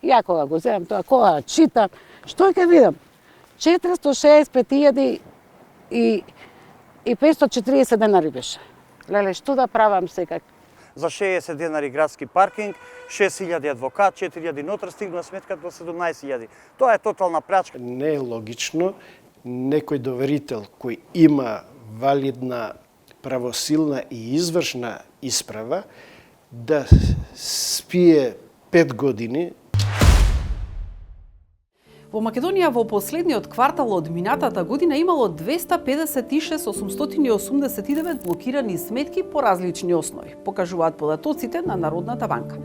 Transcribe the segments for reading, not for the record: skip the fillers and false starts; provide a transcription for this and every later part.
Ја кога го земам тоа, кога читам, што ќе видам? 465.000 и 540 денари беше. Леле, што да правам сега? За 60 денари градски паркинг, 6.000 адвокат, 4.000 нотар, стигнува сметката до 17.000. Тоа е тотална плячка. Не е логично некој доверител кој има валидна правосилна и извршна исправа да спие 5 години. Во Македонија во последниот квартал од минатата година имало 256.889 блокирани сметки по различни основи, покажуваат податоците на Народната банка.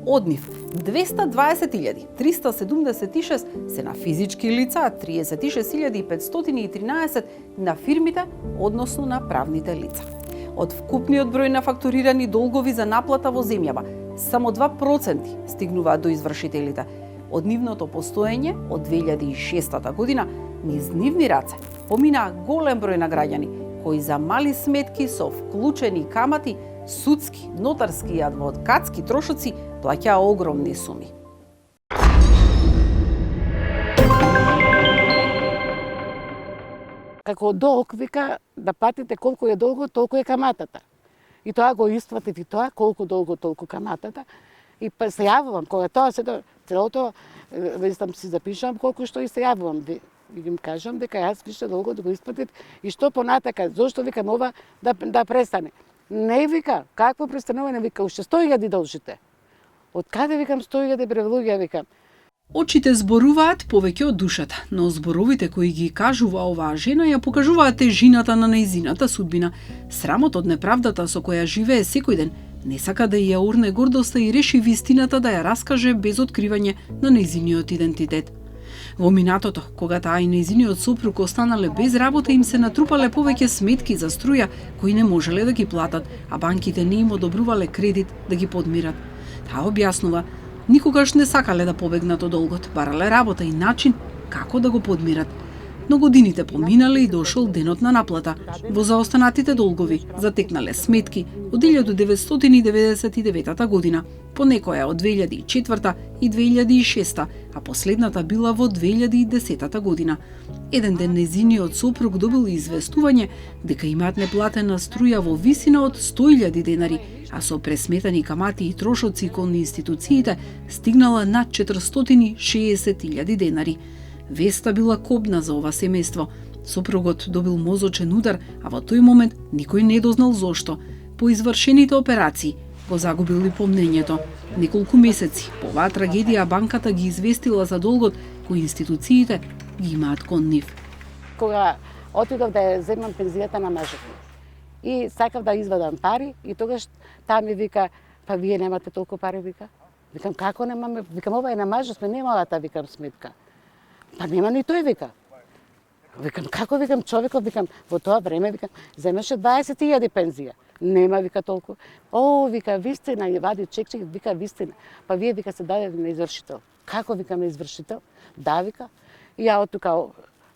Од нив 220.376 се на физички лица, 36.513 на фирмите, односно на правните лица. Од вкупниот број на фактурирани долгови за наплата во земјава, само 2% стигнуваат до извршителите. Од нивното постоење од 2006 година низ нивни раце помина голем број на граѓани кои за мали сметки со вклучени камати, судски, нотарски и адвокатски трошоци плаќаа огромни суми. Како долг, вика, да платите колку е долго, толку е каматата. И тоа го исплатив и тоа, колку долго, толку каматата. И па се јавувам, кога тоа се целото, веќе си запишувам колку што и се јавувам. И им кажам дека јас више долго да го исплатив и што понатака, зошто викам ова да престане. Не вика, какво престанување, вика, уште 100.000 должите. Од каде викам 100.000 луѓе, викам. Очите зборуваат повеќе од душата, но зборовите кои ги кажува оваа жена ја покажуваат тежината на нејзината судбина, срамот од неправдата со која живее секој ден. Не сака да ја урне гордоста и реши вистината да ја раскаже без откривање на нејзиниот идентитет. Во минатото, кога таа и нејзиниот сопруг останале без работа, им се натрупале повеќе сметки за струја кои не можеле да ги платат, а банките не им одобрувале кредит да ги подмират. Таа објаснува, никогаш не сакале да побегнат од долгот, барале работа и начин како да го подмират. Но годините поминале и дошол денот на наплата. Во заостанатите долгови затекнале сметки од 1999 година, по некоја од 2004 и 2006, а последната била во 2010 година. Еден ден нејзиниот сопруг добил известување дека имаат неплатена струја во висина од 100.000 денари, а со пресметани камати и трошоци кон институциите стигнала над 460.000 денари. Веста била кобна за ова семејство. Сопругот добил мозочен удар, а во тој момент никој не дознал зошто. По извршените операции го загубил и помнењето. Неколку месеци по оваа трагедија банката ги известила за долгот кој институциите ги имаат кон нив. Кога отидов да ја земам пензијата на мажот ми и сакав да извадам пари и тогаш таа ми вика, па вие немате толку пари, вика. Викам, како немаме? Викам, ова е на мажот ми, нема таа, викам, сметка. Па нема ни тој, вика. Викам, како, викам, човекот, викам, во тоа време, викам, земеше 20.000 пензија. Нема, вика, толку. О, вика, вистина, и вади чекчик, вика, вистина. Па вие, вика, се дадете на извршител. Како, викам, на извршител? Да, вика. И ја од тука,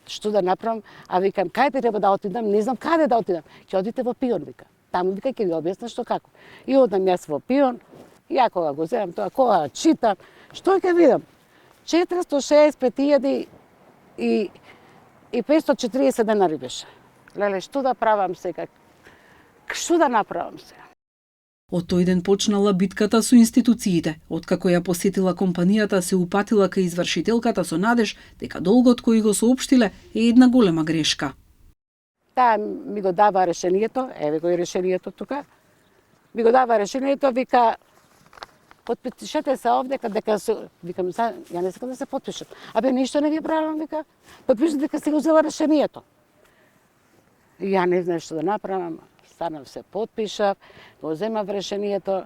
што да направам, а викам, каде треба да отидам, не знам каде да отидам. Ќе одите во Пион, вика. Таму, вика, ќе ви објасна што како. И одам јас во Пион, ја кога го земам тоа, кога читам, што ќе видам? 465.000 и 540 денари беше. Леле, што да правам сега? Што да направам сега? Од тој ден почнала битката со институциите. Откако ја посетила компанијата, се упатила кај извршителката со надеж дека долгот кој го соопштиле е една голема грешка. Таа ми го дава решението, еве го и решението тука. Ми го дава решението, вика, потпишете се овде, дека се, викам, ја не сакам да се потпишам. Абе, ништо не ви правам, вика. Потпишете дека се го взела решението. Ја не знаев што да направам, станав се потпишав, го земав решението.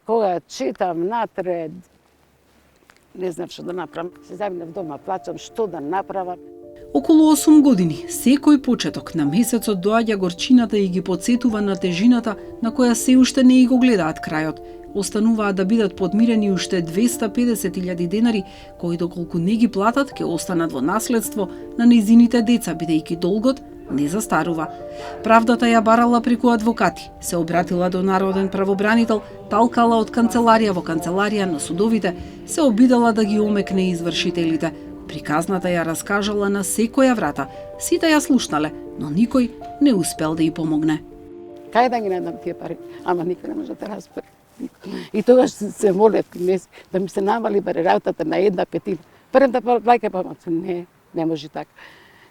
Кога читам натре, не знаев што да направам. Се заминав дома, плачам што да направам. Околу 8 години, секој почеток на месецот доаѓа горчината и ги подсетува на тежината на која се уште не и го гледаат крајот. Остануваат да бидат подмирени уште 250.000 денари, кои доколку не ги платат, ќе останат во наследство на нејзините деца, бидејќи долгот не застарува. Правдата ја барала преку адвокати, се обратила до народен правобранител, талкала од канцеларија во канцеларија на судовите, се обидела да ги омекне извршителите. Приказната ја раскажала на секоја врата. Сите ја слушнале, но никој не успел да ја помогне. Кај да ги најдам тие пари? Ама никој не може да те разбере. И тогаш се молев да ми се намали баре работата на 1/5. Прем да плаќа помоц. Не може така.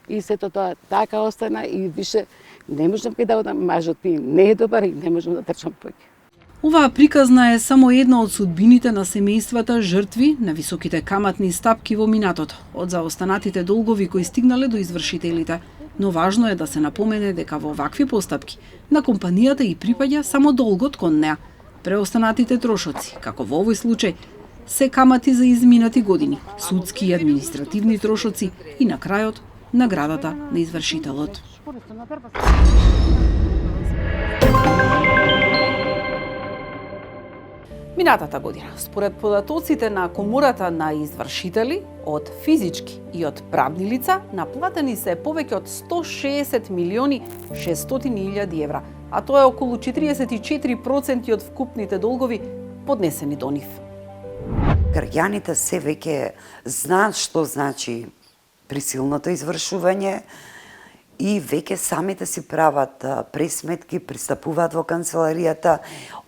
И сето тоа така остана и више не можам кај да одам, мажот ми не е добар и не можам да трчам поќе. Оваа приказна е само една од судбините на семејствата жртви на високите каматни стапки во минатото, од заостанатите долгови кои стигнале до извршителите. Но важно е да се напомене дека во вакви постапки на компанијата и припаѓа само долгот кон неа. Преостанатите трошоци, како во овој случај, се камати за изминати години, судски и административни трошоци и на крајот наградата на извршителот. Минатата година, според податоците на Комората на извршители, од физички и од правни лица, наплатени се повеќе од 160 милиони 600 илјади евра, а тоа е околу 44% од вкупните долгови поднесени до нив. Граѓаните се веќе знаат што значи присилното извршување и веќе самите си прават пресметки, пристапуваат во канцеларијата.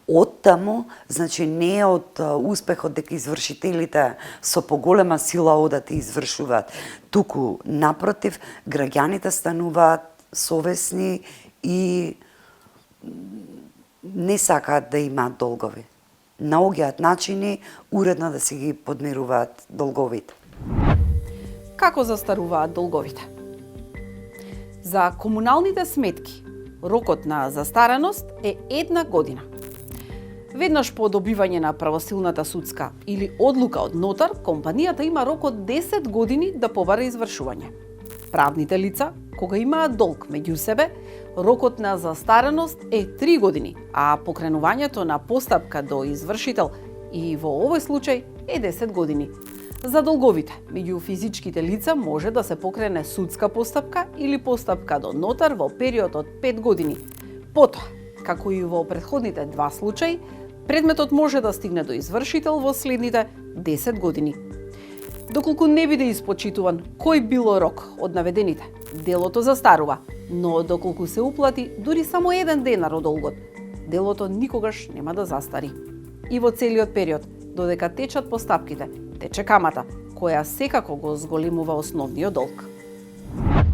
Од таму, значи не е од успехот дека извршителите со поголема сила одат и извршуваат, туку напротив, граѓаните стануваат совесни и не сакаат да имаат долгови. Наоѓаат начини уредно да си ги подмируваат долговите. Како застаруваат долговите? За комуналните сметки, рокот на застареност е 1 година. Веднаш по добивање на правосилната судска или одлука од нотар, компанијата има рок од 10 години да побара извршување. Правните лица, кога имаат долг меѓу себе, рокот на застареност е 3 години, а покренувањето на постапка до извршител и во овој случај е 10 години. За долговите меѓу физичките лица може да се покрене судска постапка или постапка до нотар во период од 5 години. Потоа, како и во претходните 2 случаи, предметот може да стигне до извршител во следните 10 години. Доколку не биде испочитуван кој било рок од наведените, делото застарува, но доколку се уплати дури само 1 денар од долгот, делото никогаш нема да застари. И во целиот период, додека течат постапките, тече камата, која секако го зголемува основниот долг.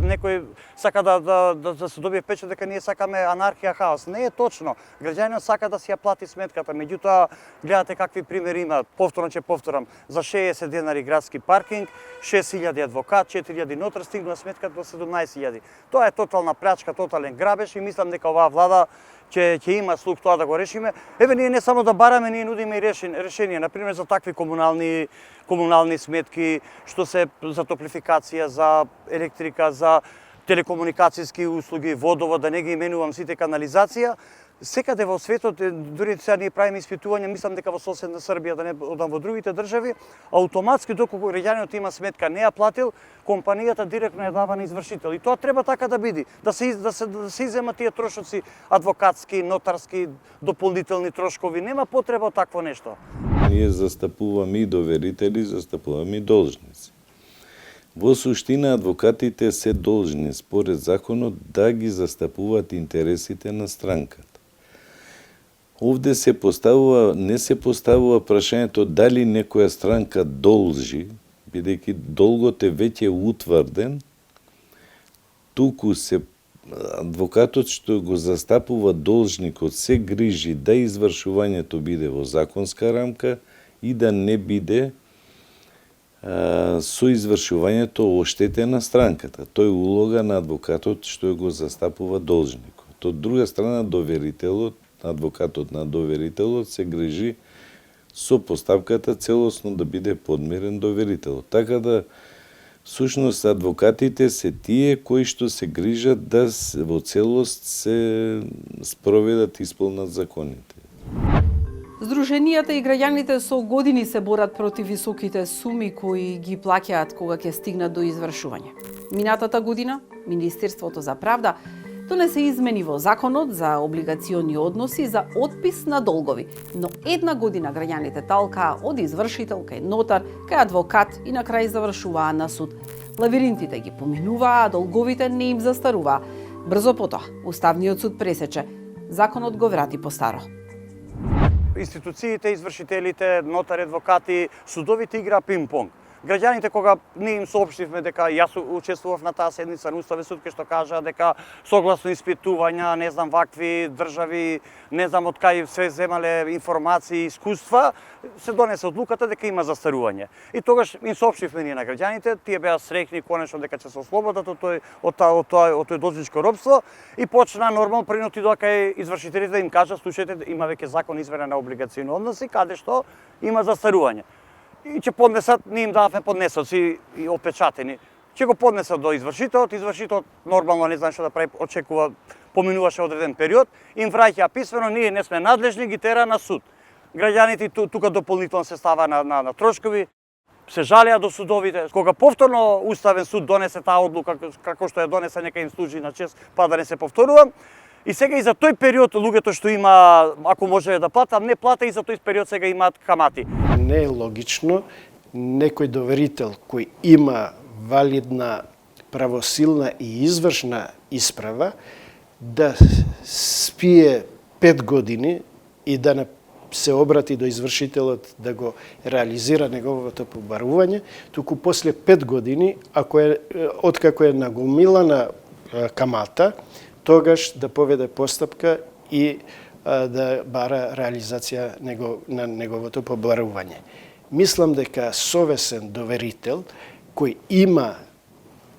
Некој сака да се добие печат дека ние сакаме анархија, хаос. Не е точно. Граѓанинот сака да си ја плати сметката, меѓутоа гледате какви примери има. Повторам, за 60 денари градски паркинг, 6.000 адвокат, 4.000 нотар, стигнува сметката до 17.000. Тоа е тотална плячка, тотален грабеж и мислам дека оваа влада ќе има слух тоа да го решиме. Еве ние не само да бараме, ние нудиме и решение, например за такви комунални сметки, што се за топлификација, за електрика, за телекомуникацијски услуги, водовод, да не ги именувам сите, канализација. Секаде во светот, дури сега ние правиме испитувања, мислам дека во соседна Србија, да не одам во другите држави, автоматски доколку граѓанинот има сметка не ја платил, компанијата директно ја дава на извршител. И тоа треба така да биде, да се изземат тие трошоци адвокатски, нотарски, дополнителни трошкови, нема потреба од такво нешто. Ние застапуваме и доверители, застапуваме и должници. Во суштина, адвокатите се должни, според законот, да ги застапуваат интересите на странката. Овде не се поставува прашањето дали некоја странка должи, бидејќи долгот е веќе утврден, туку адвокатот што го застапува должникот се грижи да извршувањето биде во законска рамка и да не биде со извршувањето оштетена странката. Тој е улога на адвокатот што го застапува должникот. Од друга страна, адвокатот на доверителот се грижи со постапката целосно да биде подмирен доверителот. Така да, всушност, адвокатите се тие кои што се грижат да во целост се спроведат и исполнат законите. Здруженијата и граѓаните со години се борат против високите суми кои ги плаќаат кога ќе стигнат до извршување. Минатата година, Министерството за правда донесе измени во Законот за облигациони односи за отпис на долгови, но една година граѓаните талкаа од извршител кај нотар, кај адвокат и на крај завршуваа на суд. Лавиринтите ги поминуваа, а долговите не им застаруваа. Брзо потоа, Уставниот суд пресече. Законот го врати по старо. Институциите, извршителите, нотари, адвокати, судовите игра пинг-понг. Граѓаните кога не им соопштивме дека јас учествував на таа седница на Уставен суд кај што кажа дека согласно испитувања, не знам вакви држави, не знам од кај се земале информации, искуства, се донесе одлуката дека има застарување. И тогаш им соопштивме ние на граѓаните, тие беа среќни конечно дека ќе се ослободат од тој должничко робство и почна нормално пред отидоа кај извршителите да им кажа слушајте има веќе закон изменен на облигациони односи каде што има застарување. И ќе поднесат, ние им дававме поднесоци и опечатени. Ќе го поднесат до извршителот нормално не знае што да прави, очекува, поминуваше одреден период, им враќа писмено, ние не сме надлежни, ги тера на суд. Граѓаните тука дополнително се става на трошкови, се жалеа до судовите. Кога повторно Уставен суд донесе таа одлука, како што ја донесе, нека им служи на чест, па да не се повторува. И сега и за тој период луѓето што има, ако може да платат, не плата и за тој период сега имаат камати. Не е логично некој доверител кој има валидна правосилна и извршна исправа да спие 5 години и да не се обрати до извршителот да го реализира неговото побарување, туку после 5 години, откако е нагомилана камата, тогаш да поведе постапка и да бара реализација на неговото побарување. Мислам дека совесен доверител кој има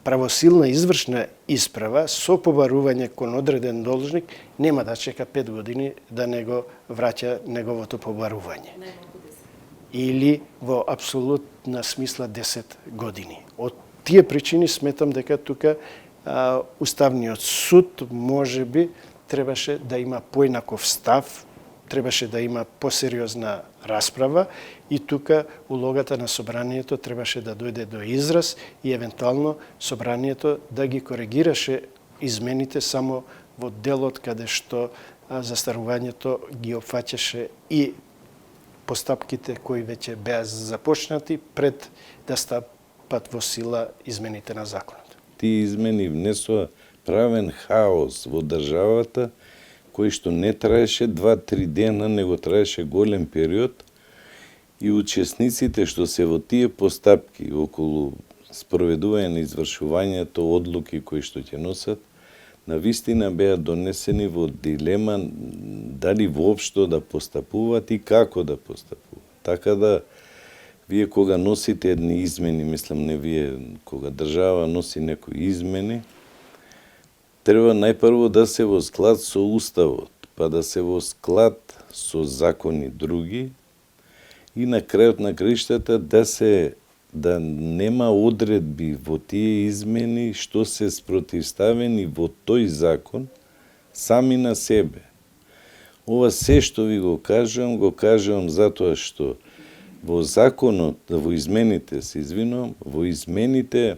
правосилна извршна исправа со побарување кон одреден должник нема да чека 5 години да не го враќа неговото побарување. Или во апсолутна смисла 10 години. Од тие причини сметам дека тука Уставниот суд можеби требаше да има поинаков став, требаше да има посериозна расправа и тука улогата на собранието требаше да дојде до израз и евентуално собранието да ги коригираше измените само во делот каде што застарувањето ги опфаќаше и постапките кои веќе беа започнати пред да стапат во сила измените на законот. Тие измени внесоа правен хаос во државата, кој што не траеше 2-3 дена, него траеше голем период и учесниците што се во тие постапки околу спроведување на извршувањето одлуки кои што ќе носат, навистина беа донесени во дилема дали воопшто да постапуваат и како да постапуваат. Така да вие кога носите едни измени, мислам не вие, кога држава носи некои измени, треба најпрво да се во склад со Уставот, па да се во склад со закони други и на крајот на краиштата да нема одредби во тие измени што се спротивставени во тој закон сами на себе. Ова се што ви го кажувам затоа што во законот, во измените, во измените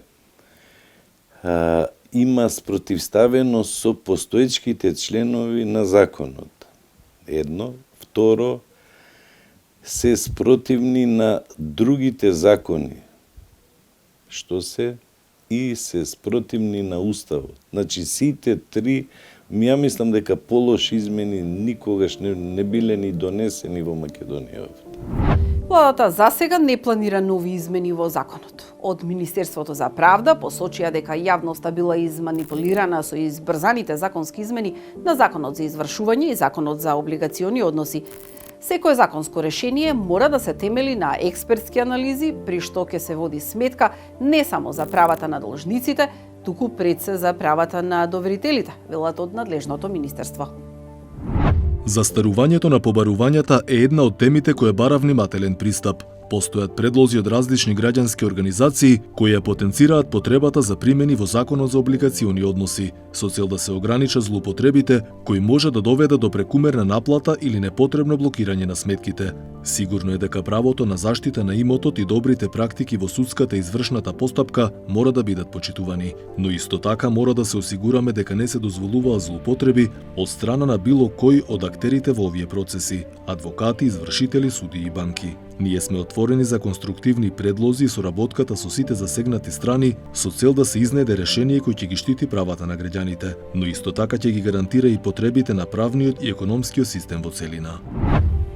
има спротивставено со постоечките членови на законот. Едно. Второ, се спротивни на другите закони, што се и се спротивни на Уставот. Значи, сите три, ја мислам дека полоши измени никогаш не биле ни донесени во Македонија. Владата засега не планира нови измени во законот. Од Министерството за правда посочија дека јавноста била изманипулирана со избрзаните законски измени на Законот за извршување и Законот за облигациони односи. Секое законско решение мора да се темели на експертски анализи, при што ќе се води сметка не само за правата на должниците, туку пред се за правата на доверителите, велат од надлежното министерство. Застарувањето на побарувањата е една од темите која бара внимателен пристап. Постојат предлози од различни граѓански организации кои ја потенцираат потребата за примени во Законот за облигациони односи, со цел да се ограничат злоупотребите кои може да доведат до прекумерна наплата или непотребно блокирање на сметките. Сигурно е дека правото на заштита на имотот и добрите практики во судската и извршната постапка мора да бидат почитувани, но исто така мора да се осигураме дека не се дозволуваат злоупотреби од страна на било кој од актерите во овие процеси – адвокати, извршители, суди и банки. Ние сме отворени за конструктивни предлози и соработката со сите засегнати страни со цел да се изнајде решение кој ќе ги штити правата на граѓаните, но исто така ќе ги гарантира и потребите на правниот и економскиот систем во целина.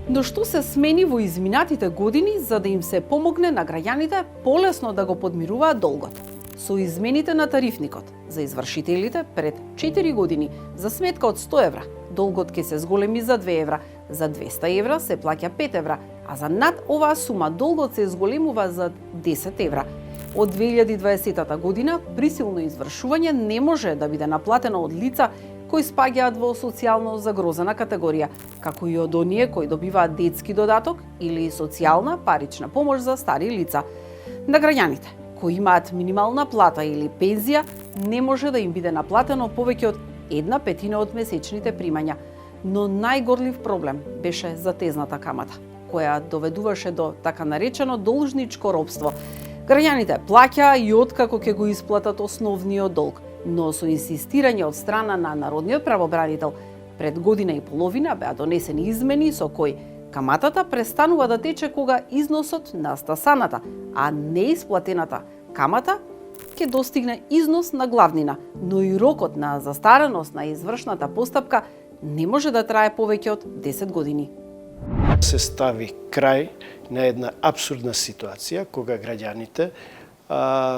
Но што се смени во изминатите години за да им се помогне на граѓаните полесно да го подмируваат долгот? Со измените на тарифникот за извршителите пред 4 години за сметка од 100 евра, долгот ќе се зголеми за 2 евра, за 200 евра се плаќа 5 евра, а за над оваа сума долгот се зголемува за 10 евра. Од 2020 година присилно извршување не може да биде наплатено од лица кои спаѓаат во социјално загрозена категорија, како и од оние кои добиваат детски додаток или социјална парична помош за стари лица. На граѓаните кои имаат минимална плата или пензија не може да им биде наплатено повеќе од 1/5 од месечните примања. Но најгорлив проблем беше затезната камата, која доведуваше до така наречено должничко робство. Граѓаните плаќаа и откако ќе го исплатат основниот долг, но со инсистирање од страна на народниот правобранител пред година и половина беа донесени измени со кои каматата престанува да тече кога износот на стасаната, а неисплатената камата ќе достигне износ на главнина, но и рокот на застареност на извршната постапка не може да трае повеќе од 10 години. Се стави крај на една абсурдна ситуација кога граѓаните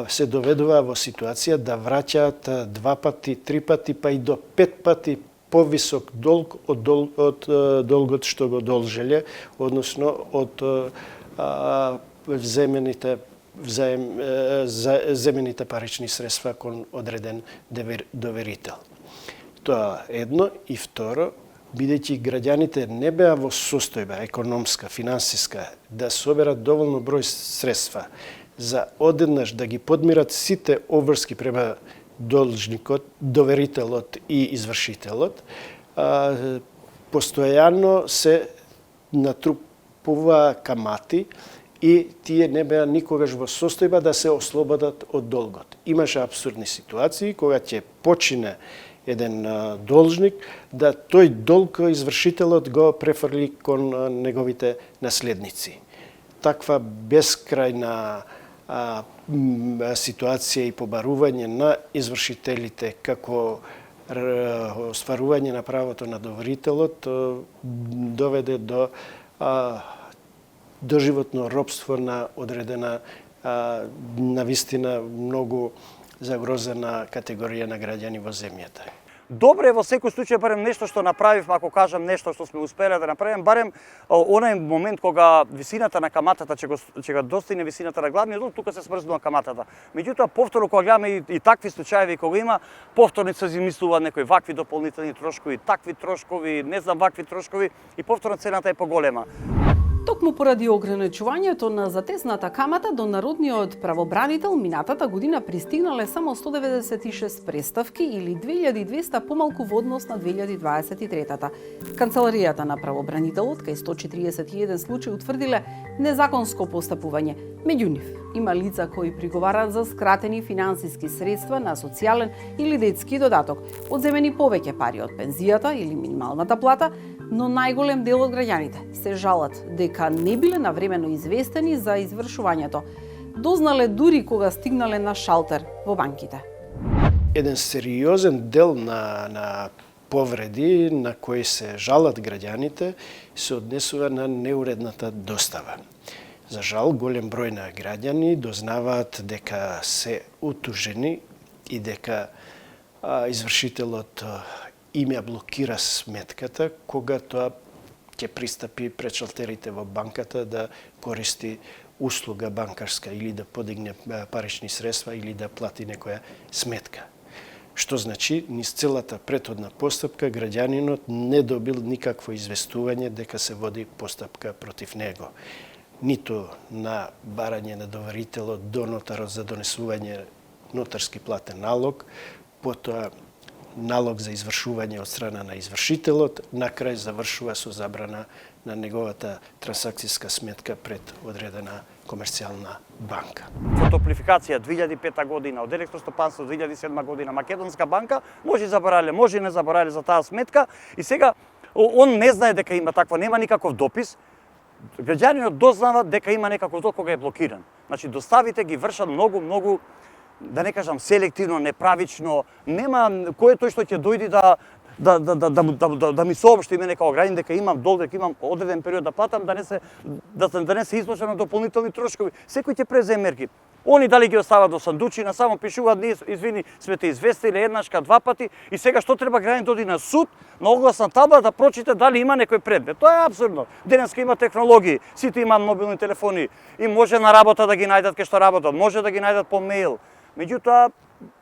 се доведува во ситуација да враќаат 2 пати, 3 пати, па и до 5 пати повисок долг од долгот што го должеле, односно од земените парични средства кон одреден доверител. Тоа едно, и второ, бидејќи граѓаните не беа во состојба економска, финансиска, да соберат доволно број средства за одеднаш да ги подмират сите обврски према должникот, доверителот и извршителот, постојано се натрупува камати и тие не беа никогаш во состојба да се ослободат од долгот. Имаше абсурдни ситуации кога ќе почине еден должник да тој долг извршителот го префрли кон неговите наследници. Таква бескрајна ситуација и побарување на извршителите како остварување на правото на доверителот доведе до доживотно робство на одредена навистина многу загрозена категорија на граѓани во земјата. Добре е во секој случај барем нешто што направивме, ако кажам нешто што сме успеле да направиме, барем онај момент кога висината на каматата ќе го достигне висината на главниот долг, тука се смрзнува каматата. Меѓутоа повторно кога гледаме и такви случаи кога има, повторно се измислуваат некои вакви дополнителни трошкови, такви трошкови, не знам вакви трошкови и повторно цената е поголема. Токму поради ограничувањето на затезната камата до народниот правобранител минатата година пристигнале само 196 преставки или 2200 помалку во однос на 2023-та. Канцеларијата на правобранителот кај 141 случаи утврдиле незаконско постапување. Меѓу нив има лица кои приговараат за скратени финансиски средства на социјален или детски додаток, одземени повеќе пари од пензијата или минималната плата, но најголем дел од граѓаните се жалат дека не биле навремено известени за извршувањето. Дознале дури кога стигнале на шалтер во банките. Еден сериозен дел на повреди на кои се жалат граѓаните се однесува на неуредната достава. За жал, голем број на граѓани дознаваат дека се утужени и дека извршителот им ја блокира сметката кога тоа ќе пристапи пред шалтерите во банката да користи услуга банкарска или да подигне парични средства или да плати некоја сметка. Што значи, низ целата претходна постапка граѓанинот не добил никакво известување дека се води постапка против него. ниту на барање на доверителот до нотарот за донесување нотарски платен налог, потоа налог за извршување од страна на извршителот, на крај завршува со забрана на неговата трансакцијска сметка пред одредена комерцијална банка. Фотоплификација 2005 година, од електростопанство 2007 година, Македонска банка, може и заборале, може и не заборале за таа сметка и сега он не знае дека има таква, нема никаков допис. Граѓанинот дознава дека има некаков док кога е блокиран. Значи доставите ги вршат многу, да не кажам селективно, неправично, нема кој е тој што ќе дојди да ми соопшти име некако граѓанин дека имам долг, дека имам одреден период да платам, да не се изложам на дополнителни трошкови. Секој ќе преземе мерки. Они дали ги остават до сандучина, само пишуваат, ние, извини, сме те известили еднашка, два пати и сега што треба граѓанин доди на суд, на огласна табла да прочита дали има некој предмет. Тоа е апсурдно. Денеска има технологии, сите имаат мобилни телефони и може на работа да ги најдат кај што работат, може да ги најдат по мејл. Меѓутоа,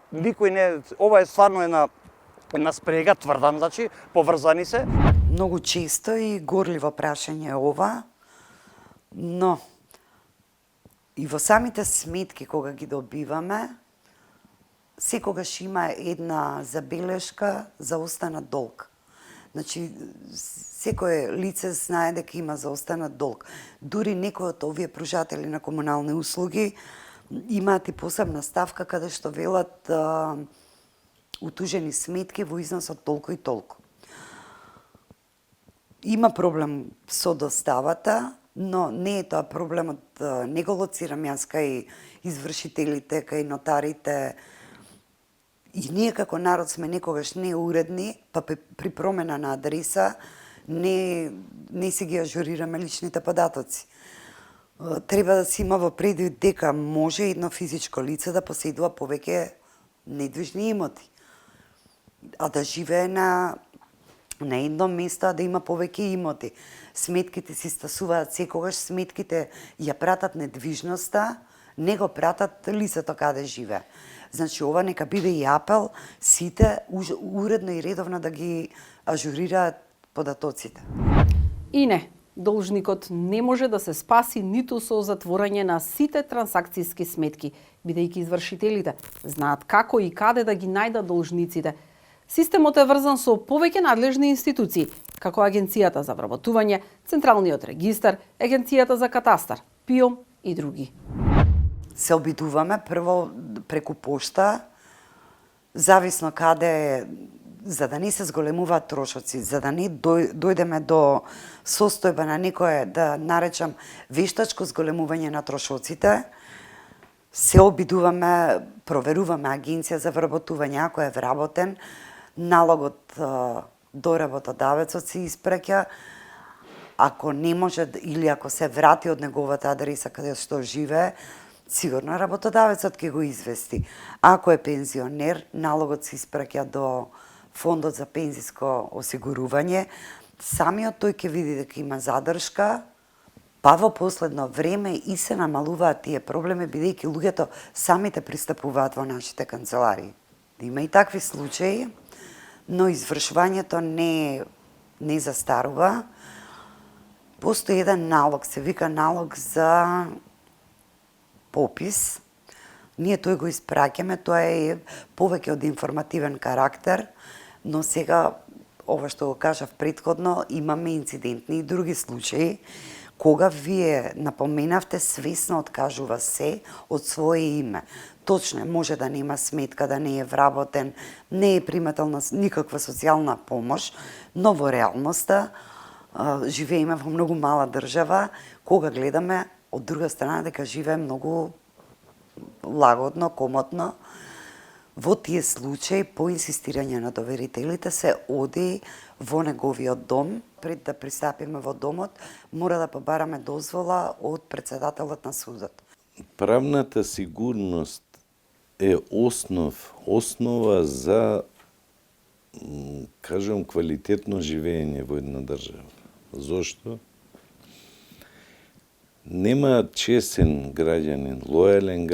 никој не, ова е стварно една спрега, тврдам, значи, поврзани се. Многу често и горливо прашање е ова, но и во самите сметки кога ги добиваме, секогаш има една забелешка за останат долг. Значи, секое лице знае дека има за останат долг. Дури некои од овие пружатели на комунални услуги имаат и посебна ставка каде што велат утужени сметки во износ од толку и толку. Има проблем со доставата, но не е тоа проблемот, не го лоцирам јас кај извршителите, кај нотарите. И ние како народ сме некогаш неуредни, па при промена на адреса не си ги ажурираме личните податоци. Треба да се има во предвид дека може едно физичко лице да поседува повеќе недвижни имоти, а да живее на едно место, а да има повеќе имоти. Сметките си стасуваат секогаш, сметките ја пратат недвижноста, не го пратат лицето каде живее. Значи, ова нека биде и апел сите уредно и редовно да ги ажурираат податоците. И не, должникот не може да се спаси ниту со затворање на сите трансакцијски сметки, бидејќи извршителите знаат како и каде да ги најдат должниците. Системот е врзан со повеќе надлежни институции, како Агенцијата за вработување, Централниот регистар, Агенцијата за катастар, ПИОМ и други. Се обидуваме прво преку пошта, зависно каде, за да не се зголемуваат трошоци, за да не дојдеме до состојба на некое, да наречам, вештачко зголемување на трошоците, се обидуваме, проверуваме Агенција за вработување, ако е вработен, налогот до работодавецот се испраќа, ако не може или ако се врати од неговата адреса каде што живее, сигурно работодавецот ќе го извести. Ако е пензионер, налогот се испраќа до Фондот за пензиско осигурување, самиот тој ќе види дека има задршка, па во последно време и се намалуваат тие проблеми, бидејќи луѓето самите пристапуваат во нашите канцеларии. Има и такви случаи, но извршувањето не застарува. Постои еден налог, се вика налог за попис. Ние тој го испраќаме, тоа е повеќе од информативен карактер, но сега, ова што го кажав претходно, имаме инцидентни и други случаи, кога вие напоменавте свесно откажува се од свое име. Точно, може да нема сметка, да не е вработен, не е примател на никаква социјална помош, но во реалноста живееме во многу мала држава, кога гледаме од друга страна дека живее многу лагодно, комотно. Во тие случаи, по инсистирање на доверителите, се оди во неговиот дом. Пред да пристапиме во домот, мора да побараме дозвола од председателот на судот. Правната сигурност е основа за, кажем, квалитетно живење во една држава. Зошто? Нема чесен граѓанин, лојален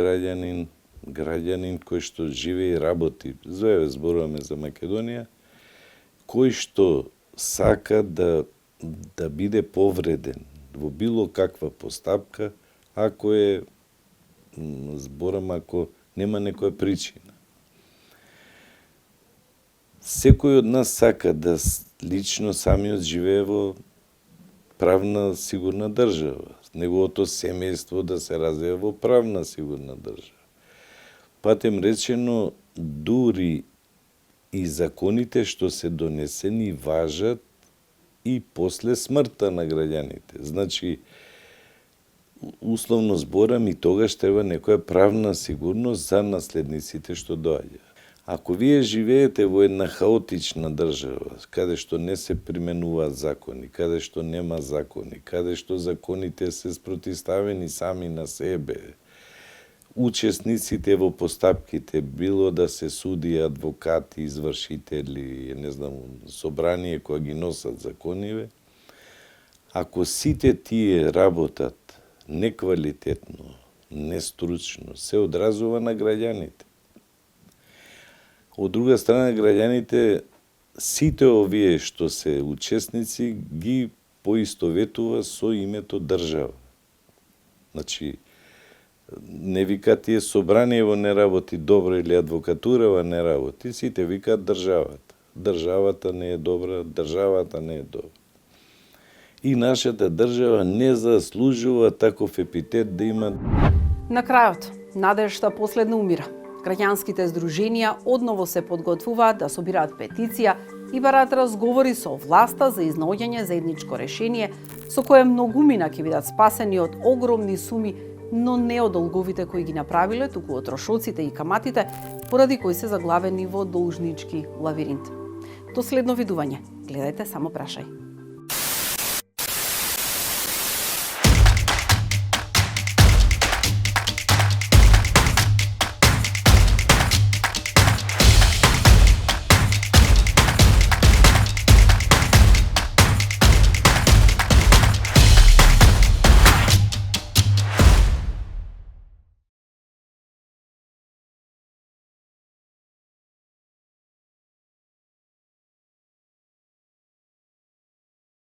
граѓанин кој што живее и работи, зборуваме за Македонија, кој што сака да биде повреден во било каква постапка, ако е, зборам, ако нема некоја причина. Секој од нас сака да лично самиот живее во правна сигурна држава. Неговото семејство да се развие во правна сигурна држава. Патем речено, дури и законите што се донесени важат и после смртта на граѓаните. Значи, условно зборам, и тогаш треба некоја правна сигурност за наследниците што доаѓа. Ако вие живеете во една хаотична држава, каде што не се применуваат закони, каде што нема закони, каде што законите се спротивставени сами на себе, учесниците во постапките, било да се суди, адвокати, извршители, не знам, собрание кои ги носат закониве, ако сите тие работат неквалитетно, нестручно, се одразува на граѓаните. Од друга страна, граѓаните, сите овие што се учесници, ги поистоветува со името држава. Значи, не викаат тие собраниево не работи добро или адвокатурава не работи, сите викаат државата. Државата не е добра, државата не е добра. И нашата држава не заслужува таков епитет да има. На крајот, надежта последно умира. Граѓанските здруженија одново се подготвуваат да собираат петиција и бараат разговори со власта за изнаоѓање заедничко решение со кое многумина ќе бидат спасени од огромни суми, но не од долговите кои ги направиле, туку од трошоците и каматите, поради кои се заглавени во должнички лавиринт. До следно видување. Гледајте, само прашај.